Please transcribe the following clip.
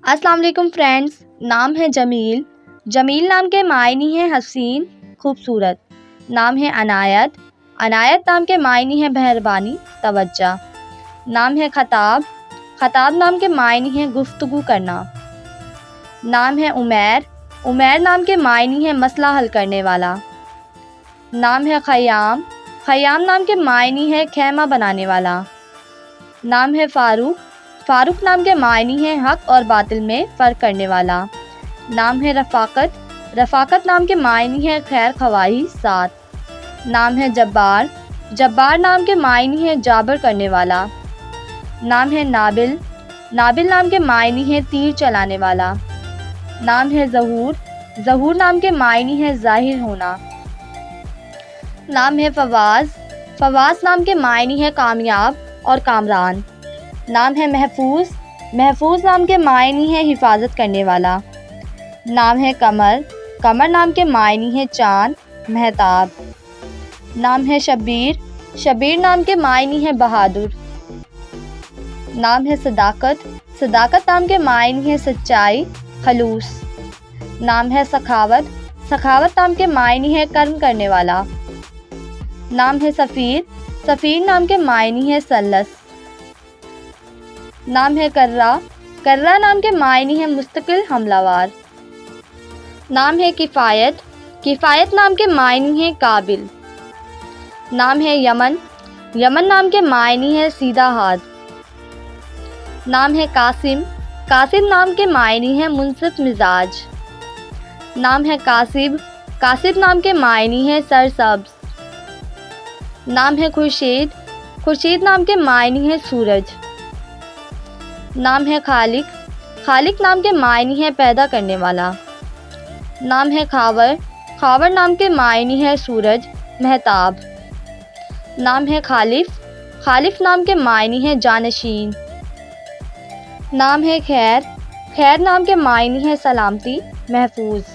السلام علیکم فرینڈز، نام ہے جمیل۔ جمیل نام کے معنی ہے حسین، خوبصورت۔ نام ہے عنایت۔ عنایت نام کے معنی ہے مہربانی، توجہ۔ نام ہے خطاب۔ خطاب نام کے معنی ہے گفتگو کرنا۔ نام ہے عمیر۔ عمیر نام کے معنی ہے مسئلہ حل کرنے والا۔ نام ہے خیام۔ خیام نام کے معنی ہے خیمہ بنانے والا۔ نام ہے فاروق۔ فاروق نام کے معنی ہے حق اور باطل میں فرق کرنے والا۔ نام ہے رفاقت۔ رفاقت نام کے معنی ہے خیر خواہی، ساتھ۔ نام ہے جبار۔ جبار نام کے معنی ہے جابر کرنے والا۔ نام ہے نابل۔ نابل نام کے معنی ہے تیر چلانے والا۔ نام ہے ظہور۔ ظہور نام کے معنی ہے ظاہر ہونا۔ نام ہے فواز۔ فواز نام کے معنی ہے کامیاب اور کامران۔ نام ہے محفوظ۔ محفوظ نام کے معنی ہے حفاظت کرنے والا۔ نام ہے قمر۔ قمر نام کے معنی ہے چاند، مہتاب۔ نام ہے شبیر۔ شبیر نام کے معنی ہے بہادر۔ نام ہے صداقت۔ صداقت نام کے معنی ہے سچائی، خلوص۔ نام ہے سخاوت۔ سخاوت نام کے معنی ہے کرم کرنے والا۔ نام ہے سفیر۔ سفیر نام کے معنی ہے سلس۔ نام ہے کرہ۔ کرہ نام کے معنی ہے مستقل حملہ ور۔ نام ہے کفایت۔ کفایت نام کے معنی ہے قابل۔ نام ہے یمن۔ یمن نام کے معنی ہے سیدھا ہاتھ۔ نام ہے قاسم۔ قاسم نام کے معنی ہے منصف مزاج۔ نام ہے کاسب۔ کاسب نام کے معنی ہے سرسبز۔ نام ہے خورشید۔ خورشید نام کے معنی ہے سورج۔ نام ہے خالق۔ خالق نام کے معنی ہے پیدا کرنے والا۔ نام ہے خاور۔ خاور نام کے معنی ہے سورج، مہتاب۔ نام ہے خالف۔ خالف نام کے معنی ہے جانشین۔ نام ہے خیر۔ خیر نام کے معنی ہے سلامتی، محفوظ۔